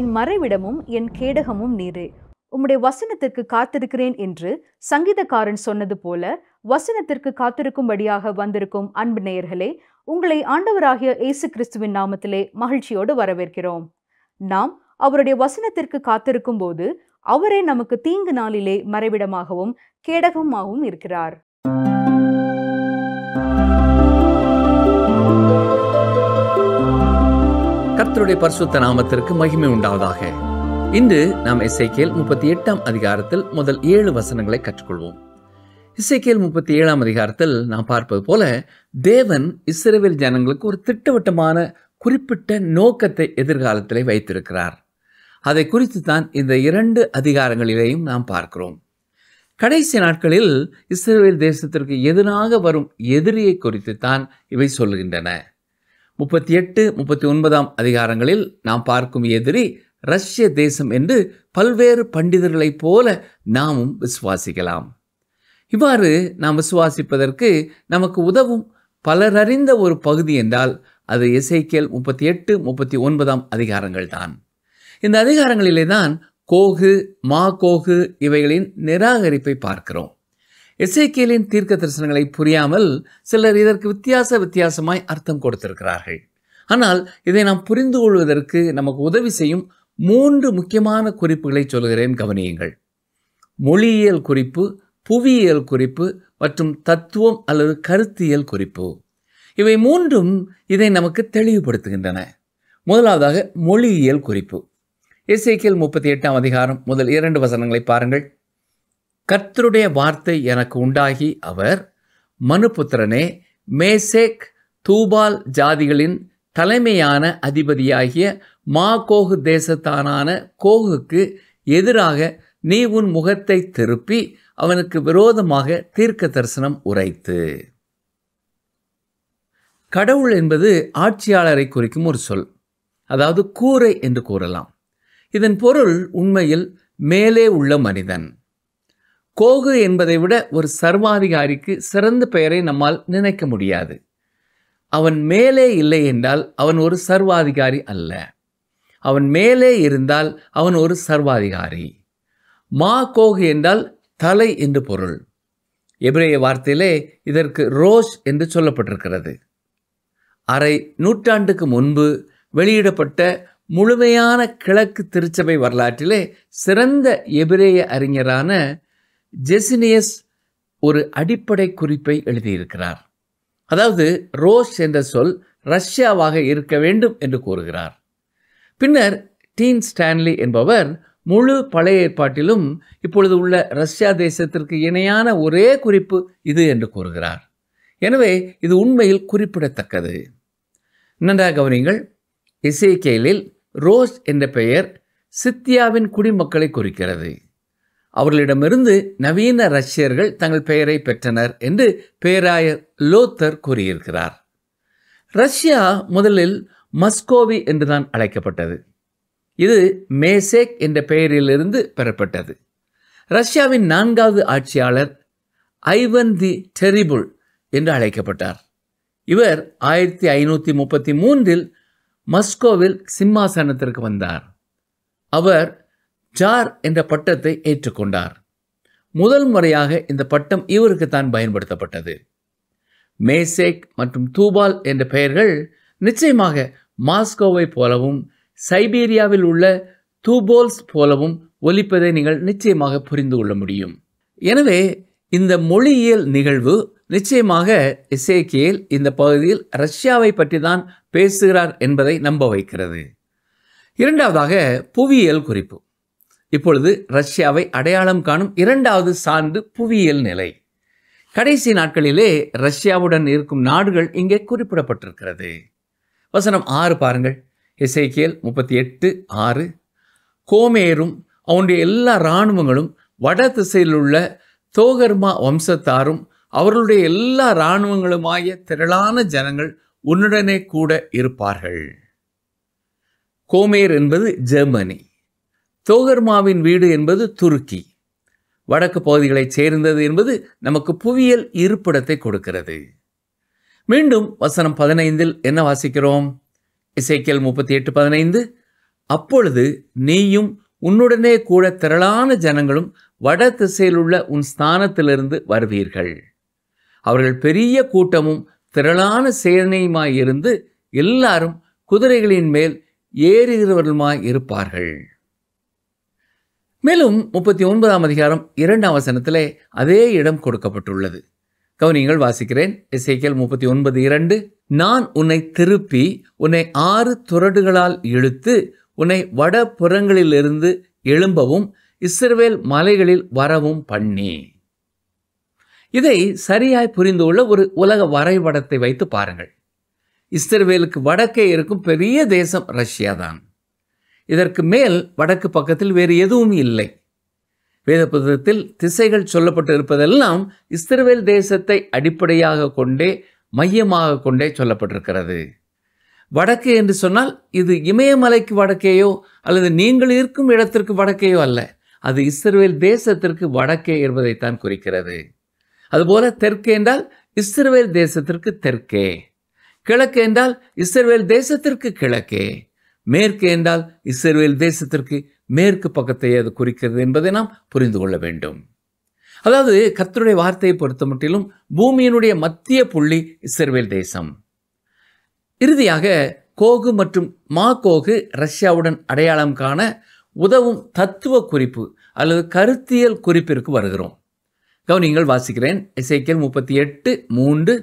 என் மறைவிடமும் என் கேடகமும் நீரே. உம்முடைய வசனத்திற்கு காத்திருக்கிறேன் என்று சங்கீதக்காரன் சொன்னது போல வசனத்திற்கு காத்திருக்கும்படியாக வந்திருக்கும் அன்பு நேயர்களே, உங்களை ஆண்டவராகிய இயேசு கிறிஸ்துவின் நாமத்திலே மகிழ்ச்சியோடு வரவேற்கிறோம். நாம் அவருடைய வசனத்திற்கு காத்திருக்கும் போது அவரே நமக்கு தீங்கு நாளிலே மறைவிடமாகவும் கேடகமாகவும் இருக்கிறார். கர்த்தருடைய பரிசுத்த நாமத்திற்கு மகிமை உண்டாவதாக. இன்று நாம் எசேக்கியேல் 38 அதிகாரத்தில் முதல் 7 வசனங்களை கற்றுக்கொள்வோம். எசேக்கியேல் 37 அதிகாரத்தில் நாம் பார்ப்பது போல தேவன் இஸ்ரவேல் ஜனங்களுக்கு ஒரு திட்டவட்டமான குறிப்பிட்ட நோக்கத்தை எதிர்காலத்திலே வைத்திருக்கிறார். அதை குறித்து தான் இந்த 2 அதிகாரங்களிலேயும் நாம் பார்க்கிறோம். கடைசி நாட்களில் இஸ்ரவேல் தேசத்திற்கு எதிராக வரும் எதிரியை குறித்து தான் இவை சொல்லுகின்றன. 38, 39 அதிகாரங்களில் நாம் பார்க்கும் எதிரி ரஷ்ய தேசம் என்று பல்வேறு பண்டிதர்களைப் போல நாமும் விசுவாசிக்கலாம். இவ்வாறு நாம் விசுவாசிப்பதற்கு நமக்கு உதவும் பலரறிந்த ஒரு பகுதி என்றால் அது எசேக்கியேல் 38, 39 அதிகாரங்கள் தான். இந்த அதிகாரங்களிலே தான் கோகு, மாகோகு இவைகளின் நிராகரிப்பை பார்க்கிறோம். எசேக்கியேலின் தீர்க்க தரிசனங்களை புரியாமல் சிலர் இதற்கு வித்தியாசமாய் அர்த்தம் கொடுத்திருக்கிறார்கள். ஆனால் இதை நாம் புரிந்து கொள்வதற்கு நமக்கு உதவி செய்யும் 3 முக்கியமான குறிப்புகளை சொல்கிறேன், கவனியுங்கள். மொழியியல் குறிப்பு, புவியியல் குறிப்பு மற்றும் தத்துவம் அல்லது கருத்தியல் குறிப்பு. இவை 3ம் இதை நமக்கு தெளிவுபடுத்துகின்றன. முதலாவதாக மொழியியல் குறிப்பு. எசேக்கியேல் 38 அதிகாரம் முதல் 2 வசனங்களை பாருங்கள். கர்த்தருடைய வார்த்தை எனக்கு உண்டாகி அவர், மனுபுத்திரனே, மேசேக் தூபால் ஜாதிகளின் தலைமையான அதிபதியாகிய மாகோகு தேசத்தானான கோகுக்கு எதிராக நீ உன் முகத்தை திருப்பி அவனுக்கு விரோதமாக தீர்க்க தரிசனம் உரைத்து. கடவுள் என்பது ஆட்சியாளரை குறிக்கும் ஒரு சொல், அதாவது கூரை என்று கூறலாம். இதன் பொருள் உண்மையில் மேலே உள்ள மனிதன். கோகு என்பதை விட ஒரு சர்வாதிகாரிக்கு சிறந்த பெயரை நம்மால் நினைக்க முடியாது. அவன் மேலே இல்லை என்றால் அவன் ஒரு சர்வாதிகாரி அல்ல. அவன் மேலே இருந்தால் அவன் ஒரு சர்வாதிகாரி. மாகோகு என்றால் தலை என்று பொருள். எபிரேய வார்த்தையிலே இதற்கு ரோஷ் என்று சொல்லப்பட்டிருக்கிறது. அரை நூற்றாண்டுக்கு முன்பு வெளியிடப்பட்ட முழுமையான கிழக்கு திருச்சபை வரலாற்றிலே சிறந்த எபிரேய அறிஞரான ஜெசினியஸ் ஒரு அடிப்படை குறிப்பை எழுதியிருக்கிறார். அதாவது ரோஷ் என்ற சொல் ரஷ்யாவாக இருக்க வேண்டும் என்று கூறுகிறார். பின்னர் டீன் ஸ்டான்லி என்பவர் முழு பழைய ஏற்பாட்டிலும் இப்பொழுது உள்ள ரஷ்யா தேசத்திற்கு இணையான ஒரே குறிப்பு இது என்று கூறுகிறார். எனவே இது உண்மையில் குறிப்பிடத்தக்கது. நன்றாக கவனியுங்கள். எசேக்கியேலில் ரோஷ் என்ற பெயர் சித்தியாவின் குடிமக்களை குறிக்கிறது. அவர்களிடமிருந்து நவீன ரஷ்யர்கள் தங்கள் பெயரை பெற்றனர் என்று பேராயர் லோத்தர் கூறியிருக்கிறார். ரஷ்யா முதலில் மஸ்கோவி என்றுதான் அழைக்கப்பட்டது. இது மேசேக் என்ற பெயரிலிருந்து பெறப்பட்டது. ரஷ்யாவின் 4வது ஆட்சியாளர் ஐவன் தி டெரிபிள் என்று அழைக்கப்பட்டார். இவர் 1533 மஸ்கோவில் சிம்மாசனத்திற்கு வந்தார். அவர் ஜார் என்ற பட்டத்தை ஏற்றுக்கொண்டார். முதல் முறையாக இந்த பட்டம் இவருக்குத்தான் பயன்படுத்தப்பட்டது. மேசேக் மற்றும் தூபால் என்ற பெயர்கள் நிச்சயமாக மாஸ்கோவை போலவும் சைபீரியாவில் உள்ள தூபோல்ஸ் போலவும் ஒலிப்பதை நீங்கள் நிச்சயமாக புரிந்து கொள்ள முடியும். எனவே இந்த மொழியியல் நிகழ்வு நிச்சயமாக எசேக்கியேல் இந்த பகுதியில் ரஷ்யாவை பற்றி தான் பேசுகிறார் என்பதை நம்ப வைக்கிறது. இரண்டாவதாக புவியியல் குறிப்பு. இப்பொழுது ரஷ்யாவை அடையாளம் காணும் 2வது சான்று புவியியல் நிலை. கடைசி நாட்களிலே ரஷ்யாவுடன் இருக்கும் நாடுகள் இங்கே குறிப்பிடப்பட்டிருக்கிறது. வசனம் 6 பாருங்கள். எசேக்கியேல் 38:6. கோமேரும் அவனுடைய எல்லா இராணுவங்களும் வட திசையில் உள்ள தோகர்மா வம்சத்தாரும் அவர்களுடைய எல்லா இராணுவங்களுமாகிய திரளான ஜனங்கள் உன்னுடனே கூட இருப்பார்கள். கோமேர் என்பது ஜெர்மனி. தோகர்மாவின் வீடு என்பது துருக்கி. வடக்கு பகுதிகளைச் சேர்ந்தது என்பது நமக்கு புவியியல் இருப்பிடத்தை கொடுக்கிறது. மீண்டும் வசனம் 15 என்ன வாசிக்கிறோம்? எசேக்கியேல் 38:15. அப்பொழுது நீயும் உன்னுடனே கூட திரளான ஜனங்களும் வட திசையிலுள்ள உன் ஸ்தானத்திலிருந்து வருவீர்கள். அவர்கள் பெரிய கூட்டமும் திரளான சேனையுமாயிருந்து எல்லாரும் குதிரைகளின் மேல் ஏறுகிறவர்களுமாய் இருப்பார்கள். மேலும் 39ஆம் அதிகாரம் 2ஆம் வசனத்திலே அதே இடம் கொடுக்கப்பட்டுள்ளது. கவனியங்கள், வாசிக்கிறேன். எசேக்கியேல் 39:2. நான் உன்னை திருப்பி உன்னை 6 துறடுகளால் இழுத்து உன்னை வட புறங்களிலிருந்து எழும்பவும் இஸ்ரவேல் மலைகளில் வரவும் பண்ணி. இதை சரியாய் புரிந்து கொள்ள ஒரு உலக வரைபடத்தை வைத்து பாருங்கள். இஸ்ரவேலுக்கு வடக்கே இருக்கும் பெரிய தேசம் ரஷ்யா தான். இதற்கு மேல் வடக்கு பக்கத்தில் வேறு எதுவும் இல்லை. வேத புத்தகத்தில் திசைகள் சொல்லப்பட்டு இருப்பதெல்லாம் இஸ்ரவேல் தேசத்தை அடிப்படையாக கொண்டே மையமாக கொண்டே சொல்லப்பட்டிருக்கிறது. வடக்கு என்று சொன்னால் இது இமயமலைக்கு வடக்கேயோ அல்லது நீங்கள் இருக்கும் இடத்திற்கு வடக்கேயோ அல்ல, அது இஸ்ரவேல் தேசத்திற்கு வடக்கே என்பதைத்தான் குறிக்கிறது. அதுபோல தெற்கே என்றால் இஸ்ரவேல் தேசத்திற்கு தெற்கே, கிழக்கு என்றால் இஸ்ரவேல் தேசத்திற்கு கிழக்கே, மேற்கு என்றால் இஸ்ரவேல் தேசத்திற்கு மேற்கு பக்கத்தை அது குறிக்கிறது என்பதை நாம் புரிந்து கொள்ள வேண்டும். அதாவது கர்த்தருடைய வார்த்தையை பொறுத்த மட்டிலும் பூமியினுடைய மத்திய புள்ளி இஸ்ரவேல் தேசம். இறுதியாக கோகு மற்றும் மாகோகு ரஷ்யாவுடன் அடையாளம் காண உதவும் தத்துவ குறிப்பு அல்லது கருத்தியல் குறிப்பிற்கு வருகிறோம். கவனியங்கள், வாசிக்கிறேன். எசேக்கியேல் 38:3.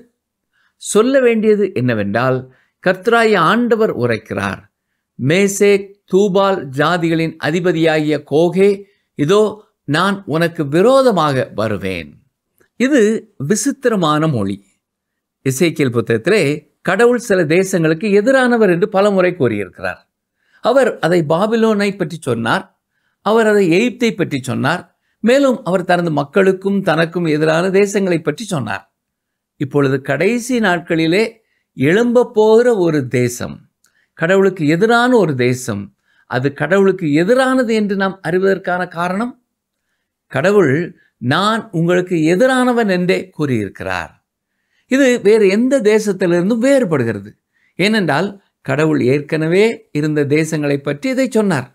சொல்ல வேண்டியது என்னவென்றால், கர்த்தராகிய ஆண்டவர் உரைக்கிறார், மேசேக் தூபால் ஜாதிகளின் அதிபதியாகிய கோகே, இதோ நான் உனக்கு விரோதமாக வருவேன். இது விசித்திரமான மொழி. எசேக்கியேல் புத்தகத்திலே கடவுள் சில தேசங்களுக்கு எதிரானவர் என்று பலமுறை கூறியிருக்கிறார். அவர் அதை பாபிலோனை பற்றி சொன்னார், அவர் அதை எகிப்தை பற்றி சொன்னார், மேலும் அவர் தனது மக்களுக்கும் தனக்கும் எதிரான தேசங்களை பற்றி சொன்னார். இப்பொழுது கடைசி நாட்களிலே எழும்ப போகிற ஒரு தேசம், கடவுளுக்கு எதிரான ஒரு தேசம், அது கடவுளுக்கு எதிரானது என்று நாம் அறிவதற்கான காரணம், கடவுள் நான் உங்களுக்கு எதிரானவன் என்றே கூறியிருக்கிறார். இது வேறு எந்த தேசத்திலிருந்தும் வேறுபடுகிறது. ஏனென்றால் கடவுள் ஏற்கனவே இருந்த தேசங்களை பற்றி இதை சொன்னார்.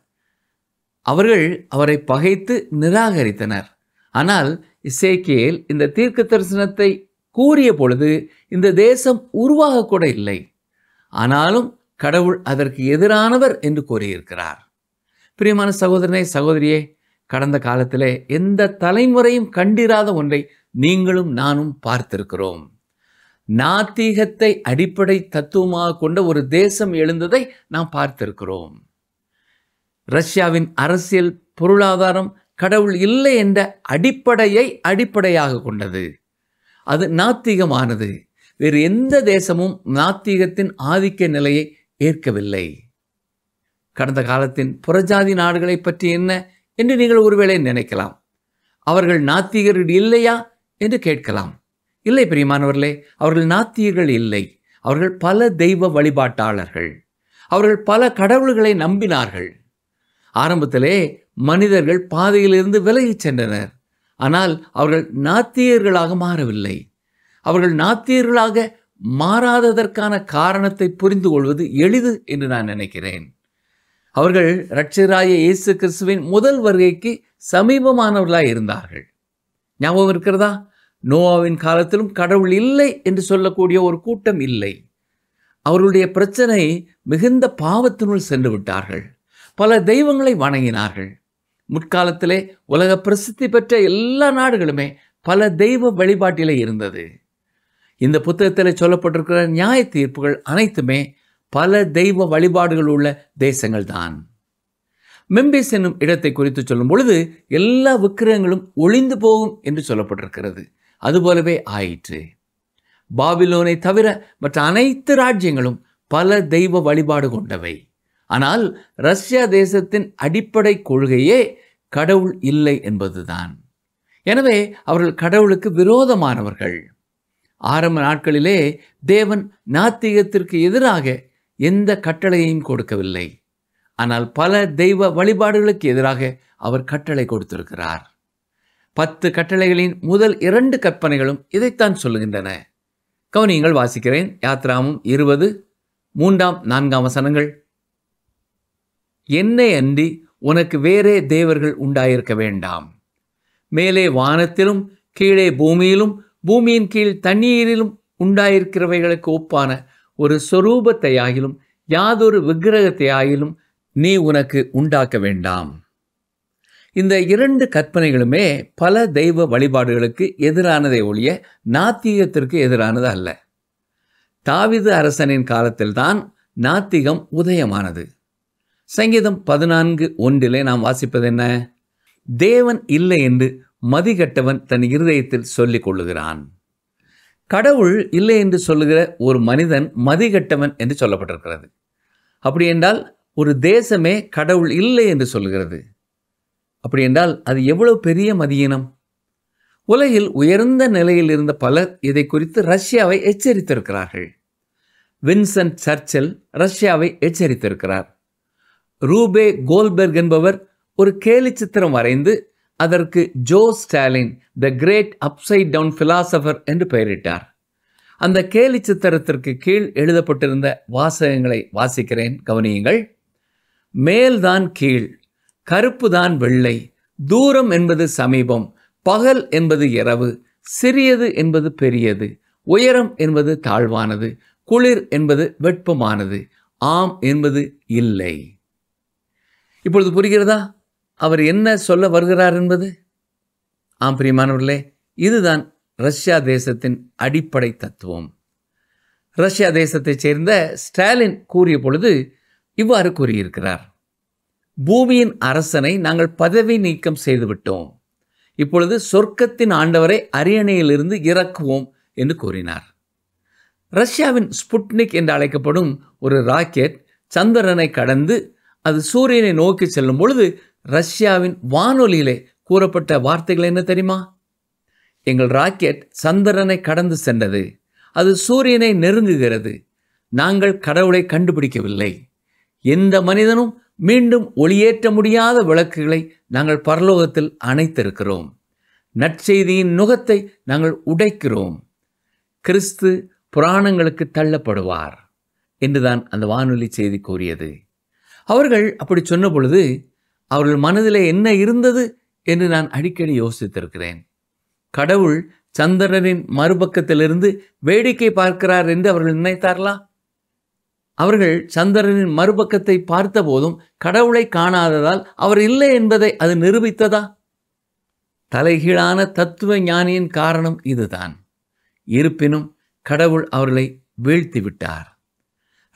அவர்கள் அவரை பகைத்து நிராகரித்தனர். ஆனால் எசேக்கியேல் இந்த தீர்க்க தரிசனத்தை கூறிய பொழுது இந்த தேசம் உருவாகக்கூட இல்லை. ஆனாலும் கடவுள் அதற்கு எதிரானவர் என்று கூறியிருக்கிறார். பிரியமான சகோதரனே, சகோதரியே, கடந்த காலத்திலே எந்த தலைமுறையும் கண்டிராத ஒன்றை நீங்களும் நானும் பார்த்திருக்கிறோம். நாத்திகத்தை அடிப்படை தத்துவமாக கொண்ட ஒரு தேசம் எழுந்ததை நாம் பார்த்திருக்கிறோம். ரஷ்யாவின் அரசியல் பொருளாதாரம் கடவுள் இல்லை என்ற அடிப்படையை அடிப்படையாக கொண்டது. அது நாத்திகமானது. வேறு எந்த தேசமும் நாத்திகத்தின் ஆதிக்க நிலையை ஏற்கவில்லை. கடந்த காலத்தின் புறஜாதி நாடுகளை பற்றி என்ன என்று நீங்கள் ஒருவேளை நினைக்கலாம். அவர்கள் நாத்திகர்கள் இல்லையா என்று கேட்கலாம். இல்லை பிரியமானவர்களே, அவர்கள் நாத்திகர்கள் இல்லை. அவர்கள் பல தெய்வ வழிபாட்டாளர்கள். அவர்கள் பல கடவுள்களை நம்பினார்கள். ஆரம்பத்திலே மனிதர்கள் பாதையிலிருந்து விலகிச் சென்றனர். ஆனால் அவர்கள் நாத்திகர்களாக மாறவில்லை. அவர்கள் நாத்திகர்களாக மாறாததற்கான காரணத்தை புரிந்து கொள்வது எளிது என்று நான் நினைக்கிறேன். அவர்கள் இரட்சகராகிய இயேசு கிறிஸ்துவின் முதல் வருகைக்கு சமீபமானவர்களாய் இருந்தார்கள். ஞாபகம் இருக்கிறதா? நோவாவின் காலத்திலும் கடவுள் இல்லை என்று சொல்லக்கூடிய ஒரு கூட்டம் இல்லை. அவர்களுடைய பிரச்சனை மிகுந்த பாவத்தினுள் சென்று விட்டார்கள். பல தெய்வங்களை வணங்கினார்கள். முற்காலத்திலே உலக பிரசித்தி பெற்ற எல்லா நாடுகளுமே பல தெய்வ வழிபாட்டிலே இருந்தது. இந்த புத்தகத்தில் சொல்லப்பட்டிருக்கிற நியாய தீர்ப்புகள் அனைத்துமே பல தெய்வ வழிபாடுகள் உள்ள தேசங்கள் தான். மெம்பிஸ் என்னும் இடத்தை குறித்து சொல்லும் பொழுது எல்லா விக்கிரகங்களும் ஒளிந்து போகும் என்று சொல்லப்பட்டிருக்கிறது. அதுபோலவே ஆயிற்று. பாபிலோனை தவிர மற்ற அனைத்து ராஜ்யங்களும் பல தெய்வ வழிபாடு கொண்டவை. ஆனால் ரஷ்யா தேசத்தின் அடிப்படை கொள்கையே கடவுள் இல்லை என்பதுதான். எனவே அவர்கள் கடவுளுக்கு விரோதமானவர்கள். ஆரம்ப நாட்களிலே தேவன் நாத்திகத்திற்கு எதிராக எந்த கட்டளையையும் கொடுக்கவில்லை. ஆனால் பல தெய்வ வழிபாடுகளுக்கு எதிராக அவர் கட்டளை கொடுத்திருக்கிறார். 10 கட்டளைகளின் முதல் 2 கற்பனைகளும் இதைத்தான் சொல்லுகின்றன. கவனியங்கள், வாசிக்கிறேன். யாத்ராகமம் 20, 3-4 வசனங்கள். என்னை அன்றி உனக்கு வேறே தேவர்கள் உண்டாயிருக்க வேண்டாம். மேலே வானத்திலும் கீழே பூமியிலும் பூமியின் கீழ் தண்ணீரிலும் உண்டாயிருக்கிறவைகளுக்கு ஒப்பான ஒரு சொரூபத்தையாகிலும் யாதொரு விக்கிரகத்தையாகிலும் நீ உனக்கு உண்டாக்க வேண்டாம். இந்த 2 கற்பனைகளுமே பல தெய்வ வழிபாடுகளுக்கு எதிரானதை ஒழிய நாத்திகத்திற்கு எதிரானது அல்ல. தாவீது அரசனின் காலத்தில்தான் நாத்திகம் உதயமானது. சங்கீதம் 14:1 நாம் வாசிப்பது என்ன? தேவன் இல்லை என்று மதிகட்டவன் தன் இருதயத்தில் சொல்லிக் கொள்ளுகிறான். கடவுள் இல்லை என்று சொல்லுகிற ஒரு மனிதன் மதிகட்டவன் என்று சொல்லப்பட்டிருக்கிறது. அப்படி என்றால் ஒரு தேசமே கடவுள் இல்லை என்று சொல்லுகிறது. அப்படி என்றால் அது எவ்வளவு பெரிய மதியினம்! உலகில் உயர்ந்த நிலையில் இருந்த பலர் இதை குறித்து ரஷ்யாவை எச்சரித்திருக்கிறார்கள். வின்சென்ட் சர்ச்சில் ரஷ்யாவை எச்சரித்திருக்கிறார். ரூபே கோல்பெர்க் என்பவர் ஒரு கேலி சித்திரம் வரைந்து அதற்கு Joe Stalin the great upside down philosopher என்று பெயரிட்டார். அந்த கேலி சித்திரத்திற்கு கீழ் எழுதப்பட்டிருந்த வாசகங்களை வாசிக்கிறேன், கவனியுங்கள். மேல்தான் கீழ், கருப்புதான் வெள்ளை, தூரம் என்பது சமீபம், பகல் என்பது இரவு, சிறியது என்பது பெரியது, உயரம் என்பது தாழ்வானது, குளிர் என்பது வெப்பமானது, ஆம் என்பது இல்லை. இப்பொழுது புரிகிறதா அவர் என்ன சொல்ல வருகிறார் என்பது? ஆம் பிரியமானவர்களே, இதுதான் ரஷ்யா தேசத்தின் அடிப்படை தத்துவம். ரஷ்யா தேசத்தைச் சேர்ந்த ஸ்டாலின் கூறிய பொழுது இவ்வாறு கூறியிருக்கிறார்: பூமியின் அரசனை நாங்கள் பதவி நீக்கம் செய்துவிட்டோம், இப்பொழுது சொர்க்கத்தின் ஆண்டவரை அரியணையிலிருந்து இறக்குவோம் என்று கூறினார். ரஷ்யாவின் ஸ்புட்னிக் என்று அழைக்கப்படும் ஒரு ராக்கெட் சந்திரனை கடந்து அது சூரியனை நோக்கி செல்லும் பொழுது ரஷ்யாவின் வானொலியிலே கூறப்பட்ட வார்த்தைகள் என்ன தெரியுமா? எங்கள் ராக்கெட் சந்திரனை கடந்து சென்றது, அது சூரியனை நெருங்குகிறது, நாங்கள் கடவுளை கண்டுபிடிக்கவில்லை, எந்த மனிதனும் மீண்டும் ஒளியேற்ற முடியாத விளக்குகளை நாங்கள் பரலோகத்தில் அணைத்திருக்கிறோம், நற்செய்தியின் நுகத்தை நாங்கள் உடைக்கிறோம், கிறிஸ்து புராணங்களுக்கு தள்ளப்படுவார் என்றுதான் அந்த வானொலி செய்தி கூறியது. அவர்கள் அப்படி சொன்ன பொழுது அவர்கள் மனதிலே என்ன இருந்தது என்று நான் அடிக்கடி யோசித்திருக்கிறேன். கடவுள் சந்திரனின் மறுபக்கத்திலிருந்து வேடிக்கை பார்க்கிறார் என்று அவர்கள் நினைத்தார்களா? அவர்கள் சந்திரனின் மறுபக்கத்தை பார்த்த போதும் கடவுளை காணாததால் அவர் இல்லை என்பதை அது நிரூபித்ததா? தலைகீழான தத்துவ ஞானியின் காரணம் இதுதான். இருப்பினும் கடவுள் அவர்களை வீழ்த்திவிட்டார்.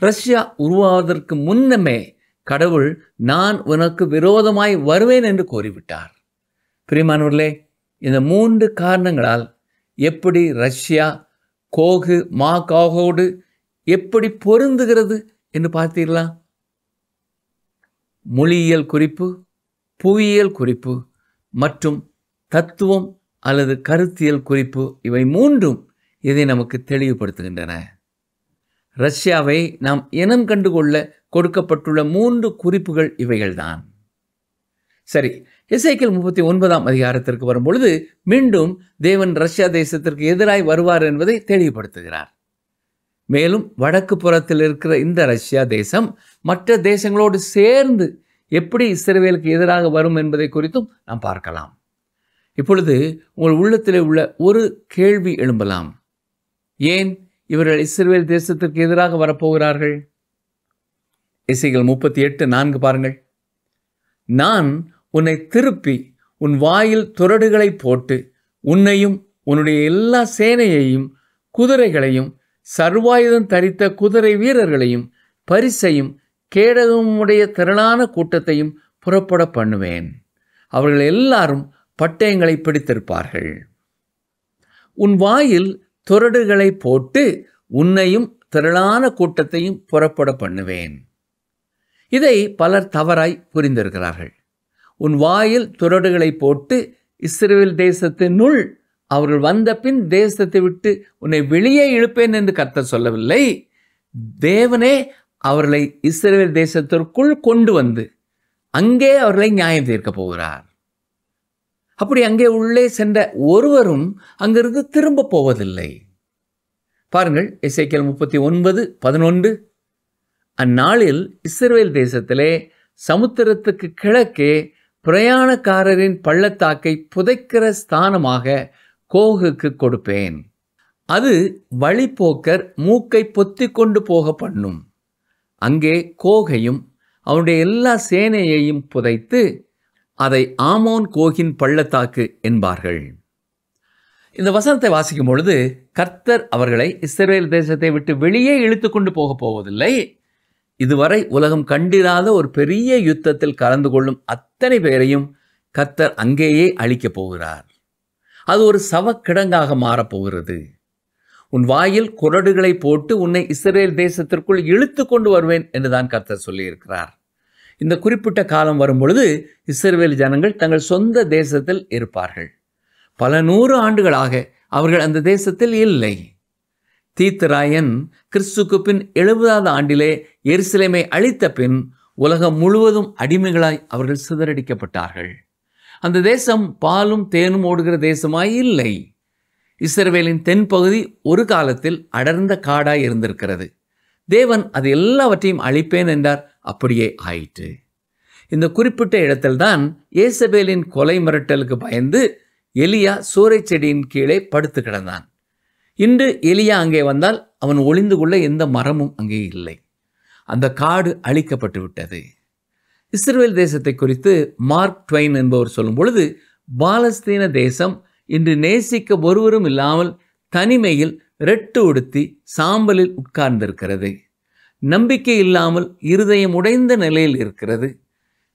ரஷ்யா உருவாவதற்கு முன்னமே கடவுள் நான் உனக்கு விரோதமாய் வருவேன் என்று கூறிவிட்டார். பிரியமானவர்களே, இந்த 3 காரணங்களால் எப்படி ரஷ்யா கோகு மாகாகோடு எப்படி பொருந்துகிறது என்று பார்த்தீர்களா? மொழியியல் குறிப்பு, புவியியல் குறிப்பு மற்றும் தத்துவம் அல்லது கருத்தியல் குறிப்பு, இவை 3ம் இதை நமக்கு தெளிவுபடுத்துகின்றன. ரஷ்யாவை நாம் இனம் கண்டுகொள்ள கொடுக்கப்பட்டுள்ள 3 குறிப்புகள் இவைகள்தான். சரி, எசேக்கியேல் 39ஆம் அதிகாரத்திற்கு வரும்பொழுது மீண்டும் தேவன் ரஷ்யா தேசத்திற்கு எதிராய் வருவார் என்பதை தெளிவுபடுத்துகிறார். மேலும் வடக்கு புறத்தில் இருக்கிற இந்த ரஷ்யா தேசம் மற்ற தேசங்களோடு சேர்ந்து எப்படி இஸ்ரவேலுக்கு எதிராக வரும் என்பதை குறித்தும் நாம் பார்க்கலாம். இப்பொழுது உங்கள் உள்ளத்திலே உள்ள ஒரு கேள்வி எழும்பலாம்: ஏன் இவர்கள் இஸ்ரவேல் தேசத்திற்கு எதிராக வரப்போகிறார்கள்? எசேக்கியேல் 38:4 பாருங்கள். நான் உன்னை திருப்பி உன் வாயில் துறடுகளை போட்டு உன்னையும் உன்னுடைய எல்லா சேனையையும் குதிரைகளையும் சர்வாயுதம் தரித்த குதிரை வீரர்களையும் பரிசையும் கேடகமுடைய திரளான கூட்டத்தையும் புறப்பட பண்ணுவேன். அவர்கள் எல்லாரும் பட்டயங்களை பிடித்திருப்பார்கள். உன் வாயில் துறடுகளை போட்டு உன்னையும் திரளான கூட்டத்தையும் புறப்பட பண்ணுவேன். இதை பலர் தவறாய் புரிந்திருக்கிறார்கள். உன் வாயில் துறடுகளை போட்டு இஸ்ரவேல் தேசத்தினுள் அவர்கள் வந்த பின் தேசத்தை விட்டு உன்னை வெளியே இழுப்பேன் என்று கர்த்தர் சொல்லவில்லை. தேவனே அவர்களை இஸ்ரவேல் தேசத்திற்குள் கொண்டு வந்து அங்கே அவர்களை நியாயம் தீர்க்கப் போகிறார். அப்படி அங்கே உள்ளே சென்ற ஒருவரும் அங்கிருந்து திரும்ப போவதில்லை. பாருங்கள், எசேக்கியேல் 39:11. அந்நாளில் இஸ்ரவேல் தேசத்திலே சமுத்திரத்துக்கு கிழக்கே பிரயாணக்காரரின் பள்ளத்தாக்கை புதைக்கிற ஸ்தானமாக கோகுக்கு கொடுப்பேன். அது வழிப்போக்கர் மூக்கை பொத்தி கொண்டு போக பண்ணும். அங்கே கோகையும் அவனுடைய எல்லா சேனையையும் புதைத்து அதை ஆமோன் கோகின் பள்ளத்தாக்கு என்பார்கள். இந்த வசனத்தை வாசிக்கும் பொழுது கர்த்தர் அவர்களை இஸ்ரவேல் தேசத்தை விட்டு வெளியே இழுத்து கொண்டு போக போவதில்லை. இதுவரை உலகம் கண்டிராத ஒரு பெரிய யுத்தத்தில் கலந்து கொள்ளும் அத்தனை பேரையும் கர்த்தர் அங்கேயே அழிக்கப் போகிறார். அது ஒரு சவக்கிடங்காக மாறப்போகிறது. உன் வாயில் குறடுகளை போட்டு உன்னை இஸ்ரவேல் தேசத்திற்குள் இழுத்து கொண்டு வருவேன் என்றுதான் கர்த்தர் சொல்லியிருக்கிறார். இந்த குறிப்பிட்ட காலம் வரும் பொழுது இஸ்ரவேல் ஜனங்கள் தங்கள் சொந்த தேசத்தில் இருப்பார்கள். பல 100 ஆண்டுகளாக அவர்கள் அந்த தேசத்தில் இல்லை. தீத்துராயன் கிறிஸ்துக்கு பின் 70வது ஆண்டிலே எருசலேமை அழித்த பின் உலகம் முழுவதும் அடிமைகளாய் அவர்கள் சிதறடிக்கப்பட்டார்கள். அந்த தேசம் பாலும் தேனும் ஓடுகிற தேசமாய் இல்லை. இஸ்ரவேலின் தென்பகுதி ஒரு காலத்தில் அடர்ந்த காடாய் இருந்திருக்கிறது. தேவன் அது எல்லாவற்றையும் அழிப்பேன் என்றார். அப்படியே ஆயிற்று. இந்த குறிப்பிட்ட இடத்தில்தான் ஏசபேலின் கொலை மிரட்டலுக்கு பயந்து எலியா சூறைச் செடியின் கீழே படுத்து கிடந்தான். இன்று எலியா அங்கே வந்தால் அவன் ஒளிந்து கொள்ள எந்த மரமும் அங்கே இல்லை. அந்த காடு அழிக்கப்பட்டு விட்டது. இஸ்ரவேல் தேசத்தை குறித்து மார்க் ட்வைன் என்பவர் சொல்லும் பொழுது, பாலஸ்தீன தேசம் இன்று நேசிக்க ஒருவரும் இல்லாமல் தனிமையில் ரெட்டு உடுத்தி சாம்பலில் உட்கார்ந்திருக்கிறது. நம்பிக்கை இல்லாமல் இருதயம் உடைந்த நிலையில் இருக்கிறது.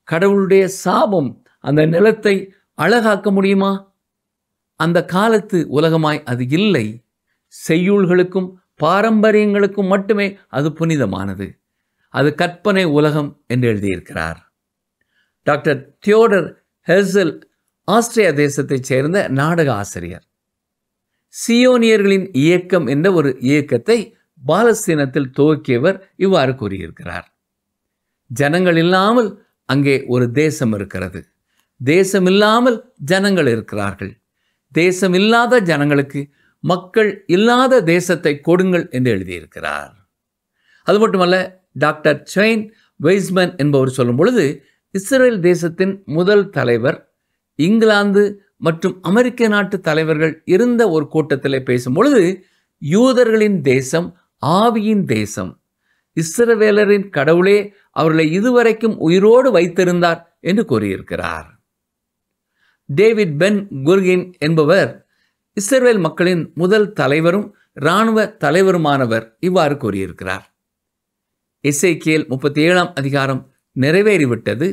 கடவுளுடைய சாபம் அந்த நிலத்தை அழகாக்க முடியுமா? அந்த காலத்து உலகமாய் அது இல்லை. செய்யுள்களுக்கும் பாரம்பரியங்களுக்கும் மட்டுமே அது புனிதமானது. அது கற்பனை உலகம் என்று எழுதியிருக்கிறார். டாக்டர் தியோடர் ஹெர்சல் ஆஸ்திரியா தேசத்தைச் சேர்ந்த நாடக ஆசிரியர். சியோனியர்களின் இயக்கம் என்ற ஒரு இயக்கத்தை பாலஸ்தீனத்தில் துவக்கியவர் இவ்வாறு கூறியிருக்கிறார். ஜனங்கள் இல்லாமல் அங்கே ஒரு தேசம் இருக்கிறது. தேசம் இல்லாமல் ஜனங்கள் இருக்கிறார்கள். தேசம் இல்லாத ஜனங்களுக்கு மக்கள் இல்லாத தேசத்தை கொடுங்கள் என்று எழுதியிருக்கிறார். அது மட்டுமல்ல, டாக்டர் செயின் வெய்ஸ்மன் என்பவர் சொல்லும் பொழுது, இஸ்ரேல் தேசத்தின் முதல் தலைவர் இங்கிலாந்து மற்றும் அமெரிக்க நாட்டு தலைவர்கள் இருந்த ஒரு கூட்டத்திலே பேசும் பொழுது, யூதர்களின் தேசம் ஆவியின் தேசம், இஸ்ரவேலரின் கடவுளே அவர்களை இதுவரைக்கும் உயிரோடு வைத்திருந்தார் என்று கூறியிருக்கிறார். டேவிட் பென் குர்கின் என்பவர் இஸ்ரவேல் மக்களின் முதல் தலைவரும் இராணுவ தலைவருமானவர் இவ்வாறு கூறியிருக்கிறார். எசேக்கியேல் 37ஆம் அதிகாரம் நிறைவேறிவிட்டது.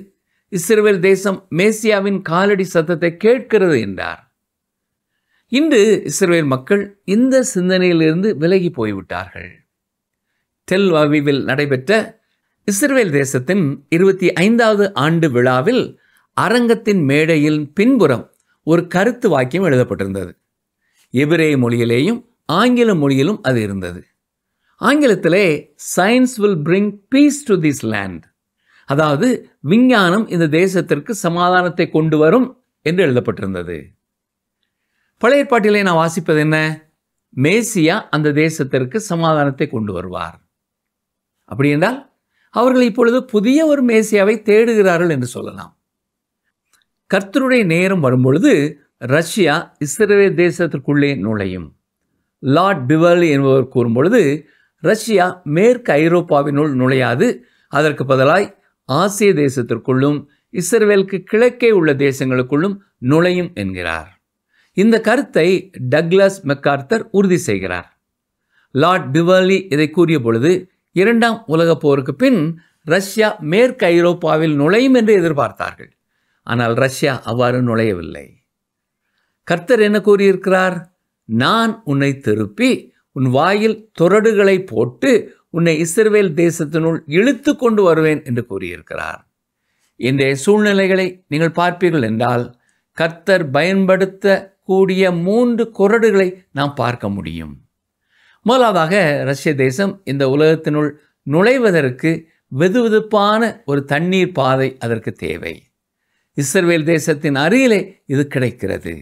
இஸ்ரவேல் தேசம் மேசியாவின் காலடி சத்தத்தை கேட்கிறது என்றார். இன்று இஸ்ரவேல் மக்கள் இந்த சிந்தனையிலிருந்து விலகி போய்விட்டார்கள். டெல் அவிவில் நடைபெற்ற இஸ்ரவேல் தேசத்தின் 25வது ஆண்டு விழாவில் அரங்கத்தின் மேடையில் பின்புறம் ஒரு கருத்து வாக்கியம் எழுதப்பட்டிருந்தது. எபிரேய மொழியிலேயும் ஆங்கில மொழியிலும் அது இருந்தது. ஆங்கிலத்திலே science will bring piece to this land, அதாவது விஞ்ஞானம் இந்த தேசத்திற்கு சமாதானத்தை கொண்டு வரும் என்று எழுதப்பட்டிருந்தது. பழைய ஏற்பாட்டிலே நான் வாசிப்பது என்ன? மேசியா அந்த தேசத்திற்கு சமாதானத்தை கொண்டு வருவார். அப்படி என்றால் அவர்கள் இப்பொழுது புதிய ஒரு மேசியாவை தேடுகிறார்கள் என்று சொல்லலாம். கர்த்தருடைய நேரம் வரும்பொழுது ரஷ்யா இஸ்ரேல் தேசத்திற்குள்ளே நுழையும். லார்ட் பிவர்லி என்பவர் கூறும்பொழுது, ரஷ்யா மேற்கு ஐரோப்பாவினுள் நுழையாது, அதற்கு பதிலாய் ஆசிய தேசத்திற்குள்ளும் இஸ்ரேலுக்கு கிழக்கே உள்ள தேசங்களுக்குள்ளும் நுழையும் என்கிறார். இந்த கருத்தை டக்ளஸ் மெக்கார்த்தர் உறுதி செய்கிறார். லார்ட் பிவர்லி இதை கூறிய பொழுது 2ஆம் உலகப் போருக்கு பின் ரஷ்யா மேற்கு ஐரோப்பாவில் நுழையும் என்று எதிர்பார்த்தார்கள். ஆனால் ரஷ்யா அவ்வாறு நுழையவில்லை. கர்த்தர் என்ன கூறியிருக்கிறார்? நான் உன்னை திருப்பி உன் வாயில் துறடுகளை போட்டு உன்னை இஸ்ரவேல் தேசத்தினுள் இழுத்து கொண்டு வருவேன் என்று கூறியிருக்கிறார். இன்றைய சூழ்நிலைகளை நீங்கள் பார்ப்பீர்கள் என்றால் கர்த்தர் பயன்படுத்தக்கூடிய 3 குறடுகளை நாம் பார்க்க முடியும். முதலாவதாக, ரஷ்ய தேசம் இந்த உலகத்தினுள் நுழைவதற்கு வெதுவெதுப்பான ஒரு தண்ணீர் பாதை அதற்கு தேவை. இஸ்ரவேல் தேசத்தின் அருகிலே இது கிடைக்கிறது.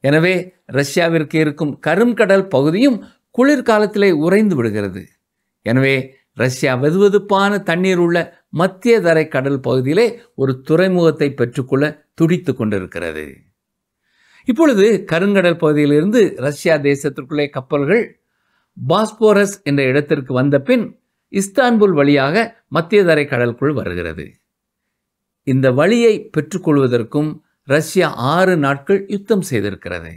எனவே ரஷ்யாவிற்கு இருக்கும் கருங்கடல் பகுதியும் குளிர்காலத்திலே உறைந்து விடுகிறது. எனவே ரஷ்யா வெதுவெதுப்பான தண்ணீர் உள்ள மத்திய தரை கடல் பகுதியிலே ஒரு துறைமுகத்தை பெற்றுக்கொள்ள துடித்து கொண்டிருக்கிறது. இப்பொழுது கருங்கடல் பகுதியிலிருந்து ரஷ்யா தேசத்திற்குள்ளே கப்பல்கள் பாஸ்போரஸ் என்ற இடத்திற்கு வந்த பின் இஸ்தான்புல் வழியாக மத்திய தரை கடலுக்குள் வருகிறது. இந்த வழியை பெற்றுக்கொள்வதற்கும் ரஷ்யா 6 நாட்கள் யுத்தம் செய்திருக்கிறது.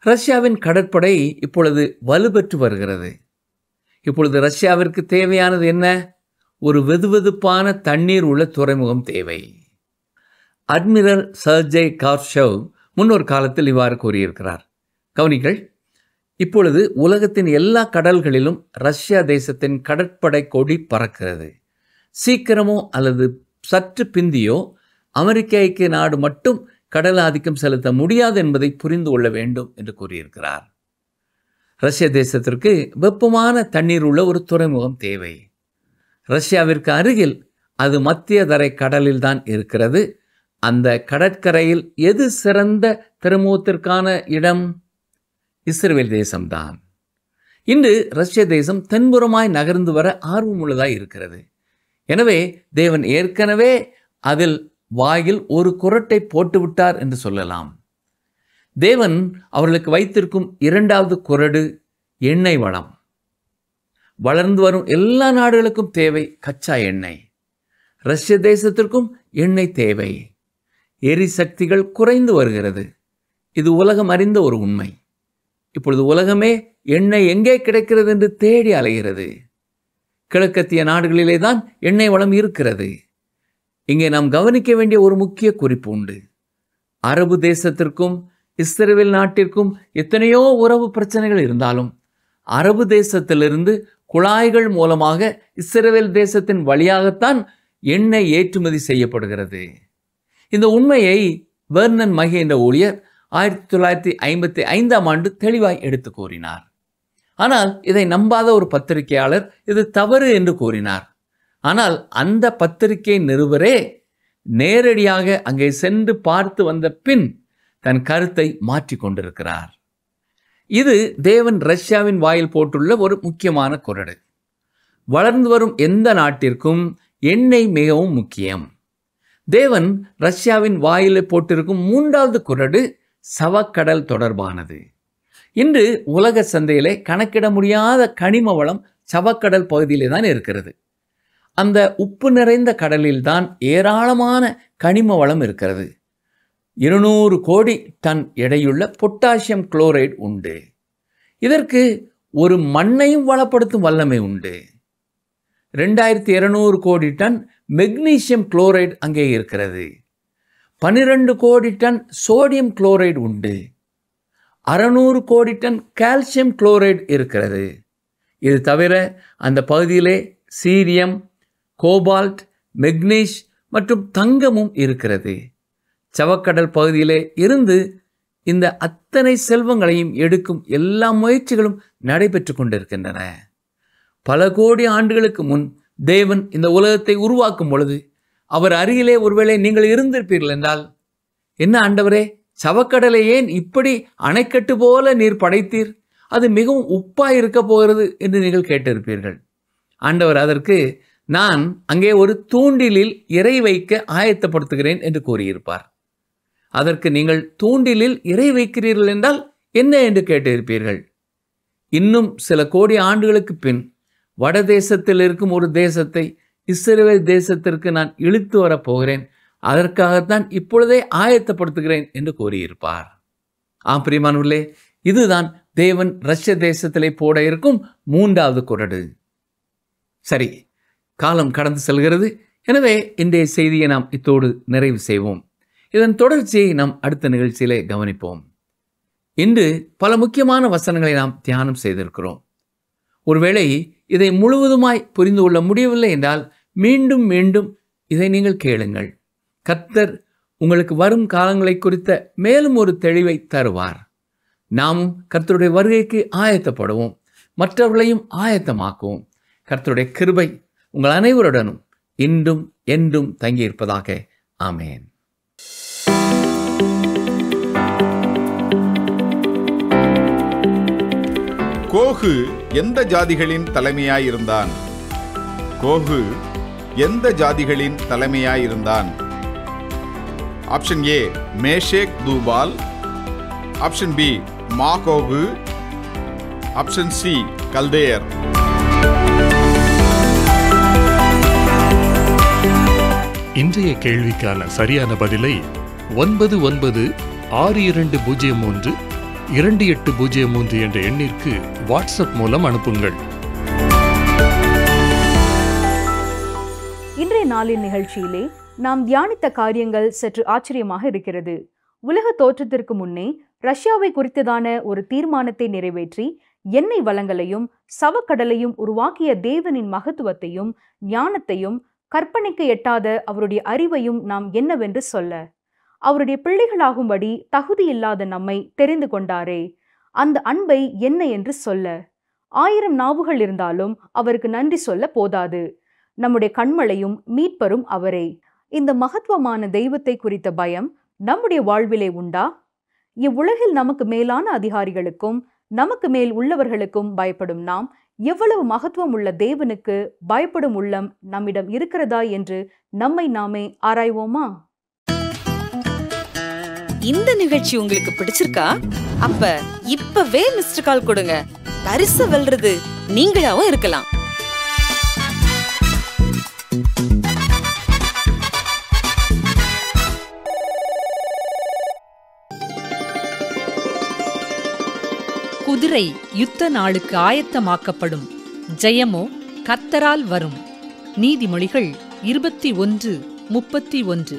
ரஷ்யாவின் கடற்படை இப்பொழுது வலுப்பெற்று வருகிறது. இப்பொழுது ரஷ்யாவிற்கு தேவையானது என்ன? ஒரு வெதுவெதுப்பான தண்ணீர் உள்ள துறைமுகம் தேவை. அட்மிரல் சர்ஜே கார்ஷவ் முன்னொரு காலத்தில் இவ்வாறு கூறியிருக்கிறார். கவனிகள், இப்பொழுது உலகத்தின் எல்லா கடல்களிலும் ரஷ்யா தேசத்தின் கடற்படை கொடி பறக்கிறது. சீக்கிரமோ அல்லது சற்று பிந்தியோ அமெரிக்க ஐக்கிய நாடு மட்டும் கடல் ஆதிக்கம் செலுத்த முடியாது என்பதை புரிந்து கொள்ள வேண்டும் என்று கூறியிருக்கிறார். ரஷ்ய தேசத்திற்கு வெப்பமான தண்ணீர் உள்ள ஒரு துறைமுகம் தேவை. ரஷ்யாவிற்கு அருகில் அது மத்திய தரை கடலில் தான் இருக்கிறது. அந்த கடற்கரையில் எது சிறந்த துறைமுகத்திற்கான இடம்? இஸ்ரேல் தேசம்தான். இன்று ரஷ்ய தேசம் தென்புறமாய் நகர்ந்து வர ஆர்வமுள்ளதாய் இருக்கிறது. எனவே தேவன் ஏற்கனவே அதில் வாயில் ஒரு குறட்டை போட்டுவிட்டார் என்று சொல்லலாம். தேவன் அவர்களுக்கு வைத்திருக்கும் 2வது குறடு எண்ணெய் வளம். வளர்ந்து வரும் எல்லா நாடுகளுக்கும் தேவை கச்சா எண்ணெய். ரஷ்ய தேசத்திற்கும் எண்ணெய் தேவை. எரிசக்திகள் குறைந்து வருகிறது. இது உலகம் அறிந்த ஒரு உண்மை. இப்பொழுது உலகமே எண்ணெய் எங்கே கிடைக்கிறது என்று தேடி அலைகிறது. கிழக்கத்திய நாடுகளிலே தான் எண்ணெய் வளம் இருக்கிறது. இங்கே நாம் கவனிக்க வேண்டிய ஒரு முக்கிய குறிப்பு உண்டு. அரபு தேசத்திற்கும் இஸ்ரேல் நாட்டிற்கும் எத்தனையோ உறவு பிரச்சனைகள் இருந்தாலும் அரபு தேசத்திலிருந்து குழாய்கள் மூலமாக இஸ்ரேல் தேசத்தின் வழியாகத்தான் எண்ணெய் ஏற்றுமதி செய்யப்படுகிறது. இந்த உண்மையை வெர்னன் மகே என்ற ஊழியர் 1955ஆம் ஆண்டு தெளிவாய் எடுத்து கூறினார். ஆனால் இதை நம்பாத ஒரு பத்திரிகையாளர் இது தவறு என்று கூறினார். ஆனால் அந்த பத்திரிகை நிருபரே நேரடியாக அங்கே சென்று பார்த்து வந்த பின் தன் கருத்தை மாற்றிக் கொண்டிருக்கிறார். இது தேவன் ரஷ்யாவின் வாயில் போட்டுள்ள ஒரு முக்கியமான குறடு. வளர்ந்து வரும் எந்த நாட்டிற்கும் எண்ணெய் மிகவும் முக்கியம். தேவன் ரஷ்யாவின் வாயிலே போட்டிருக்கும் 3வது குறடு சவக்கடல் தொடர்பானது. இன்று உலக சந்தையிலே கணக்கிட முடியாத கனிம வளம் சவக்கடல் பகுதியிலே தான் இருக்கிறது. அந்த உப்பு நிறைந்த கடலில் தான் ஏராளமான கனிம வளம் இருக்கிறது. 200 கோடி டன் எடையுள்ள பொட்டாசியம் குளோரைடு உண்டு. இதற்கு ஒரு மண்ணையும் வளப்படுத்தும் வல்லமை உண்டு. 2200 கோடி டன் மெக்னீசியம் குளோரைடு அங்கே இருக்கிறது. 12 கோடி டன் சோடியம் குளோரைடு உண்டு. 600 கோடி டன் கால்சியம் குளோரைடு இருக்கிறது. இது தவிர அந்த பகுதியிலே சீரியம், கோபால்ட், மெக்னீஷ் மற்றும் தங்கமும் இருக்கிறது. சவக்கடல் பகுதியிலே இருந்து இந்த அத்தனை செல்வங்களையும் எடுக்கும் எல்லா முயற்சிகளும் நடைபெற்று கொண்டிருக்கின்றன. பல கோடி ஆண்டுகளுக்கு முன் தேவன் இந்த உலகத்தை உருவாக்கும் பொழுது அவர் அருகிலே ஒருவேளை நீங்கள் இருந்திருப்பீர்கள் என்றால், என்ன ஆண்டவரே, சவக்கடலை ஏன் இப்படி அணைக்கட்டு போல நீர் படைத்தீர்? அது மிகவும் உப்பாய் இருக்க போகிறது என்று நீங்கள் கேட்டிருப்பீர்கள். ஆண்டவர் அதற்கு, நான் அங்கே ஒரு தூண்டிலில் இறை வைக்க ஆயத்தப்படுத்துகிறேன் என்று கூறியிருப்பார். அதற்கு நீங்கள் தூண்டிலில் இறை வைக்கிறீர்கள் என்றால் என்ன என்று கேட்டிருப்பீர்கள். இன்னும் சில கோடி ஆண்டுகளுக்கு பின் வடதேசத்தில் இருக்கும் ஒரு தேசத்தை இஸ்ரேல் தேசத்திற்கு நான் இழுத்து வரப்போகிறேன், அதற்காகத்தான் இப்பொழுதே ஆயத்தப்படுத்துகிறேன் என்று கூறியிருப்பார். பிரியமானவர்களே, இதுதான் தேவன் ரஷ்ய தேசத்திலே போட இருக்கும் 3வது குறடு. சரி, காலம் கடந்து செல்கிறது. எனவே இன்றைய செய்தியை நாம் இத்தோடு நிறைவு செய்வோம். இதன் தொடர்ச்சியை நாம் அடுத்த நிகழ்ச்சியிலே கவனிப்போம். இன்று பல முக்கியமான வசனங்களை நாம் தியானம் செய்திருக்கிறோம். ஒருவேளை இதை முழுவதுமாய் புரிந்து கொள்ள முடியவில்லை என்றால் மீண்டும் மீண்டும் இதை நீங்கள் கேளுங்கள். கர்த்தர் உங்களுக்கு வரும் காலங்களை குறித்த மேலும் ஒரு தெளிவை தருவார். நாமும் கர்த்தருடைய வருகைக்கு ஆயத்தப்படுவோம், மற்றவர்களையும் ஆயத்தமாக்குவோம். கர்த்தருடைய கிருபை உங்கள் அனைவருடனும் இன்றும் என்றும் தங்கியிருப்பதாக. ஆமேன். கோகு எந்த ஜாதிகளின் தலைமையாயிருந்தான்? கோகு எந்த ஜாதிகளின் தலைமையாயிருந்தான்? Option A Meshech Tubal, option B Magog, option C கல்தேயர். இன்றைய கேள்விக்கான சரியான பதிலை 9962032803 என்ற எண்ணிற்கு வாட்ஸ்அப் மூலம் அனுப்புங்கள். இன்றைய நாளின் நிகழ்ச்சியிலே நாம் தியானித்த காரியங்கள் சற்று ஆச்சரியமாக இருக்கிறது. உலக தோற்றத்திற்கு முன்னே ரஷ்யாவை குறித்ததான ஒரு தீர்மானத்தை நிறைவேற்றி எண்ணெய் வளங்களையும் சவக்கடலையும் உருவாக்கிய தேவனின் மகத்துவத்தையும் ஞானத்தையும் கற்பனைக்கு எட்டாத அவருடைய அறிவையும் நாம் என்னவென்று சொல்ல, அவருடைய பிள்ளைகளாகும்படி தகுதியில்லாத நம்மை தெரிந்து கொண்டாரே, அந்த அன்பை என்ன என்று சொல்ல 1000 நாவுகள் இருந்தாலும் அவருக்கு நன்றி சொல்ல போதாது. நம்முடைய கண்மலையும் மீட்பரும் அவரே. இந்த மகத்துவமான தெய்வத்தை குறித்த பயம் நம்முடைய வாழ்விலே உண்டா? இவ்வுலகில் நமக்கு மேலான அதிகாரிகளுக்கும் நமக்கு மேல் உள்ளவர்களுக்கும் பயப்படும் நாம் எவ்வளவு மகத்துவம் உள்ள தேவனுக்கு பயப்படும் உள்ளம் நம்மிடம் இருக்கிறதா என்று நம்மை நாமே ஆராய்வோமா? இந்த நிகழ்ச்சி உங்களுக்கு பிடிச்சிருக்கா? அப்ப இப்பவே மிஸ்டர் கால் கொடுங்க. பரிசு வெல்றது நீங்களாவும் இருக்கலாம். குதிரை யுத்த நாளுக்கு ஆயத்தமாக்கப்படும், ஜெயமோ கர்த்தரால் வரும். நீதிமொழிகள் 21:31.